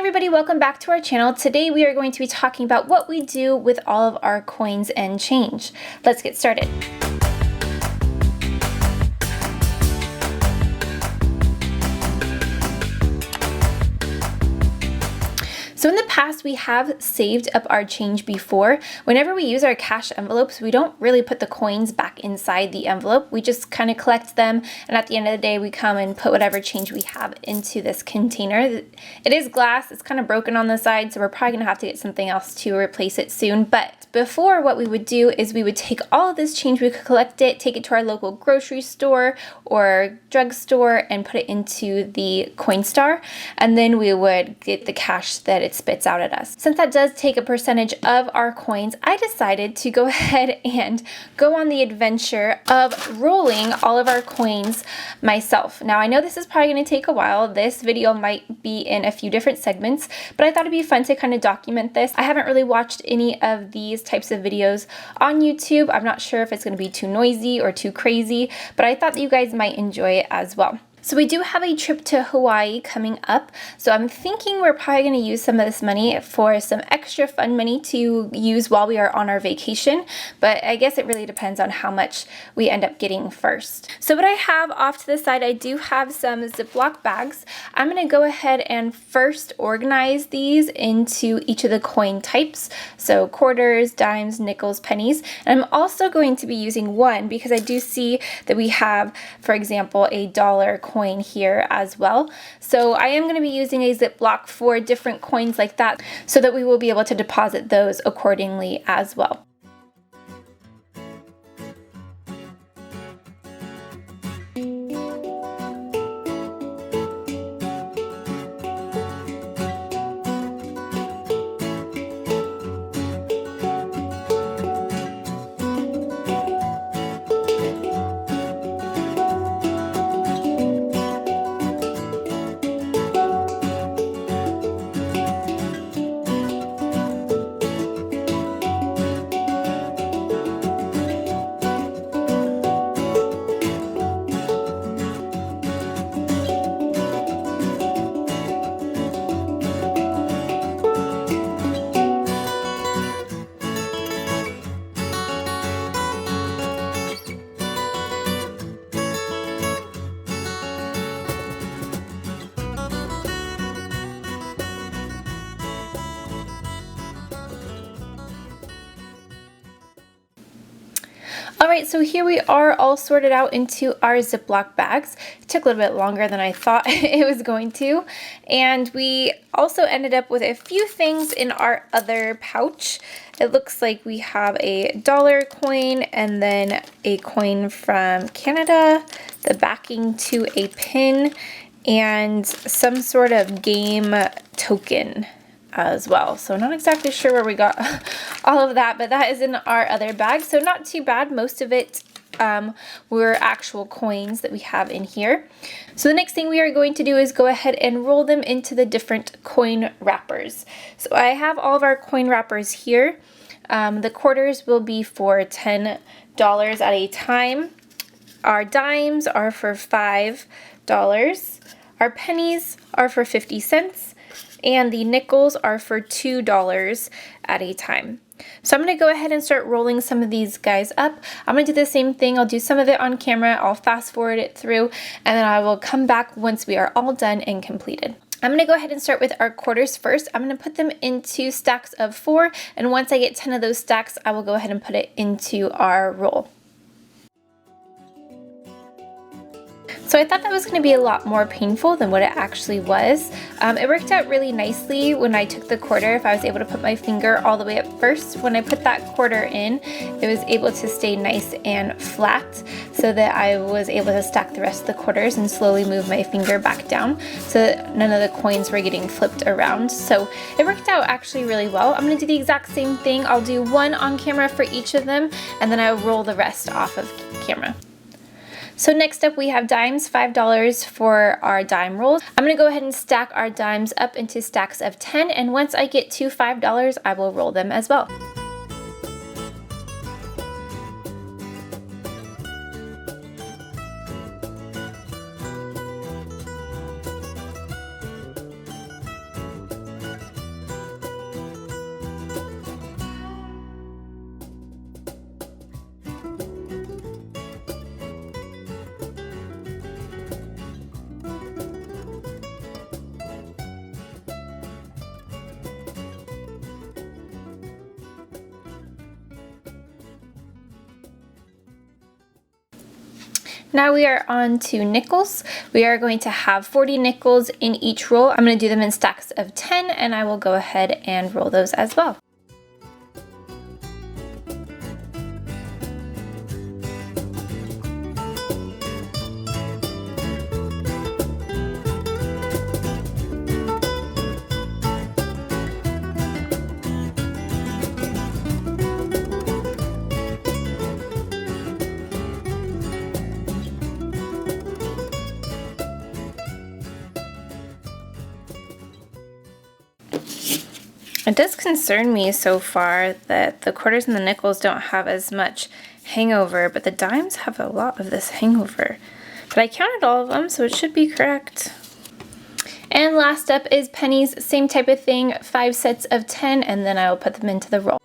Everybody, welcome back to our channel. Today we are going to be talking about what we do with all of our coins and change. Let's get started. So in the past, we have saved up our change before. Whenever we use our cash envelopes, we don't really put the coins back inside the envelope. We just kind of collect them, and at the end of the day, we come and put whatever change we have into this container. It is glass, it's kind of broken on the side, so we're probably gonna have to get something else to replace it soon. But before, what we would do is we would take all of this change, we could collect it, take it to our local grocery store or drugstore and put it into the Coinstar, and then we would get the cash that it spits out at us. Since that does take a percentage of our coins, I decided to go ahead and go on the adventure of rolling all of our coins myself. Now I know this is probably going to take a while. This video might be in a few different segments, but I thought it'd be fun to kind of document this. I haven't really watched any of these types of videos on YouTube. I'm not sure if it's going to be too noisy or too crazy, but I thought that you guys might enjoy it as well. So we do have a trip to Hawaii coming up, so I'm thinking we're probably going to use some of this money for some extra fun money to use while we are on our vacation, but I guess it really depends on how much we end up getting first. So what I have off to the side, I do have some Ziploc bags. I'm going to go ahead and first organize these into each of the coin types, so quarters, dimes, nickels, pennies, and I'm also going to be using one because I do see that we have, for example, a dollar coin here as well. So I am going to be using a Ziploc for different coins like that so that we will be able to deposit those accordingly as well. Alright, so here we are all sorted out into our Ziploc bags. It took a little bit longer than I thought it was going to. And we also ended up with a few things in our other pouch. It looks like we have a dollar coin and then a coin from Canada, the backing to a pin, and some sort of game token as well. So not exactly sure where we got all of that, but that is in our other bag. So not too bad. Most of it were actual coins that we have in here. So the next thing we are going to do is go ahead and roll them into the different coin wrappers. So I have all of our coin wrappers here. The quarters will be for $10 at a time. Our dimes are for $5. Our pennies are for 50 cents. And the nickels are for $2 at a time. So I'm going to go ahead and start rolling some of these guys up. I'm going to do the same thing. I'll do some of it on camera. I'll fast forward it through, and then I will come back once we are all done and completed. I'm going to go ahead and start with our quarters first. I'm going to put them into stacks of 4, and once I get 10 of those stacks, I will go ahead and put it into our roll. So I thought that was going to be a lot more painful than what it actually was. It worked out really nicely when I took the quarter. If I was able to put my finger all the way up first, when I put that quarter in, it was able to stay nice and flat so that I was able to stack the rest of the quarters and slowly move my finger back down so that none of the coins were getting flipped around. So it worked out actually really well. I'm going to do the exact same thing. I'll do one on camera for each of them, and then I'll roll the rest off of camera. So next up we have dimes, $5 for our dime rolls. I'm going to go ahead and stack our dimes up into stacks of 10, and once I get to $5, I will roll them as well. Now we are on to nickels. We are going to have 40 nickels in each roll. I'm going to do them in stacks of 10, and I will go ahead and roll those as well. It does concern me so far that the quarters and the nickels don't have as much hangover, but the dimes have a lot of this hangover. But I counted all of them, so it should be correct. And last up is pennies, same type of thing, 5 sets of 10, and then I will put them into the roll.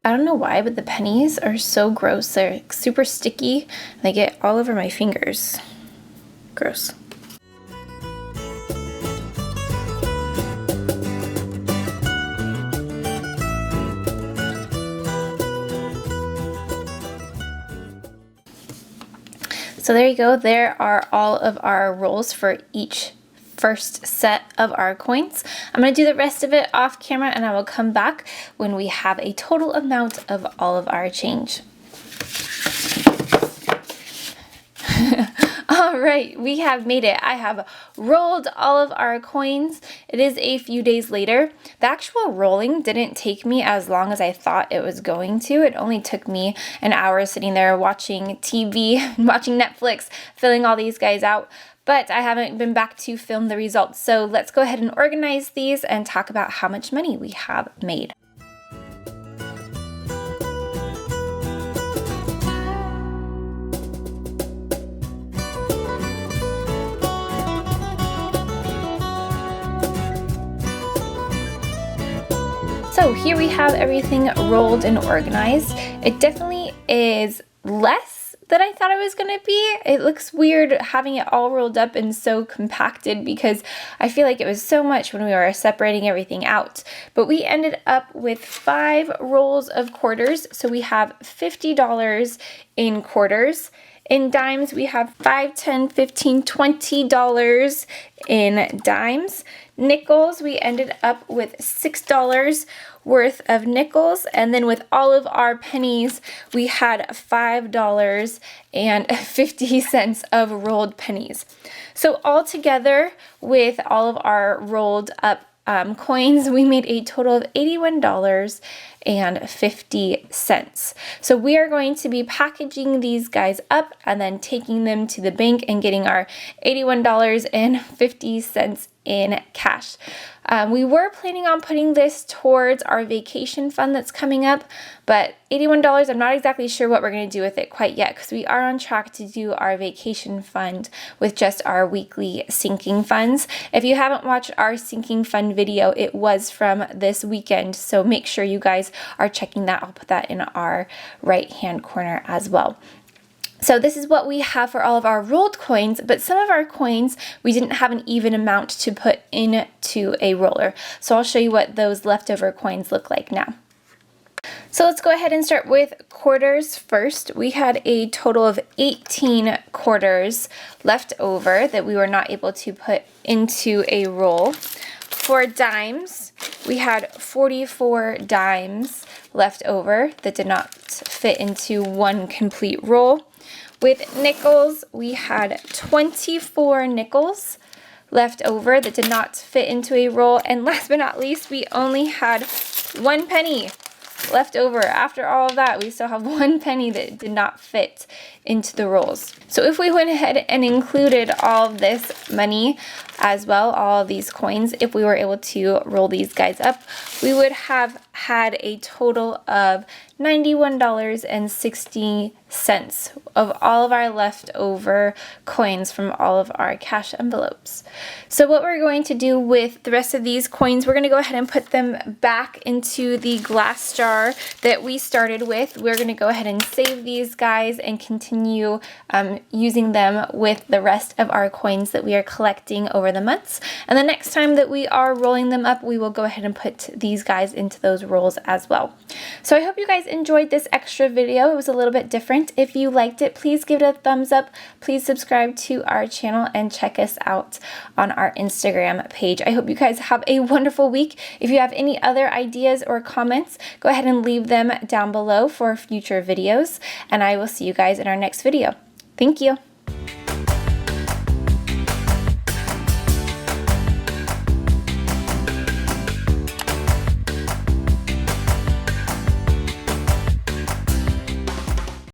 I don't know why, but the pennies are so gross. They're super sticky. They get all over my fingers. Gross. So there you go. There are all of our rolls for each first set of our coins. I'm going to do the rest of it off camera, and I will come back when we have a total amount of all of our change. All right, we have made it. I have rolled all of our coins. It is a few days later. The actual rolling didn't take me as long as I thought it was going to. It only took me an hour sitting there watching TV, watching Netflix, filling all these guys out. But I haven't been back to film the results. So let's go ahead and organize these and talk about how much money we have made. So here we have everything rolled and organized. It definitely is less than I thought it was going to be. It looks weird having it all rolled up and so compacted because I feel like it was so much when we were separating everything out. But we ended up with 5 rolls of quarters. So we have $50 in quarters. In dimes, we have $5, $10, $15, $20 in dimes. Nickels, we ended up with $6 worth of nickels, and then with all of our pennies, we had $5.50 of rolled pennies. So all together, with all of our rolled up coins, we made a total of $81.50. So we are going to be packaging these guys up and then taking them to the bank and getting our $81.50 in cash. We were planning on putting this towards our vacation fund that's coming up, but $81, I'm not exactly sure what we're going to do with it quite yet because we are on track to do our vacation fund with just our weekly sinking funds. If you haven't watched our sinking fund video, it was from this weekend, so make sure you guys are checking that. I'll put that in our right hand corner as well. So this is what we have for all of our rolled coins, but some of our coins, we didn't have an even amount to put into a roller. So I'll show you what those leftover coins look like now. So let's go ahead and start with quarters first. We had a total of 18 quarters left over that we were not able to put into a roll. For dimes, we had 44 dimes left over that did not fit into one complete roll. With nickels, we had 24 nickels left over that did not fit into a roll. And last but not least, we only had 1 penny left over. After all of that, we still have 1 penny that did not fit into the rolls. So if we went ahead and included all of this money as well, all of these coins. If we were able to roll these guys up, we would have had a total of $91.60 of all of our leftover coins from all of our cash envelopes. So what we're going to do with the rest of these coins, we're going to go ahead and put them back into the glass jar that we started with. We're going to go ahead and save these guys and continue using them with the rest of our coins that we are collecting over the months. And the next time that we are rolling them up, we will go ahead and put these guys into those rolls as well. So I hope you guys enjoyed this extra video. It was a little bit different. If you liked it, please give it a thumbs up. Please subscribe to our channel and check us out on our Instagram page. I hope you guys have a wonderful week. If you have any other ideas or comments, go ahead and leave them down below for future videos, and I will see you guys in our next video. Thank you.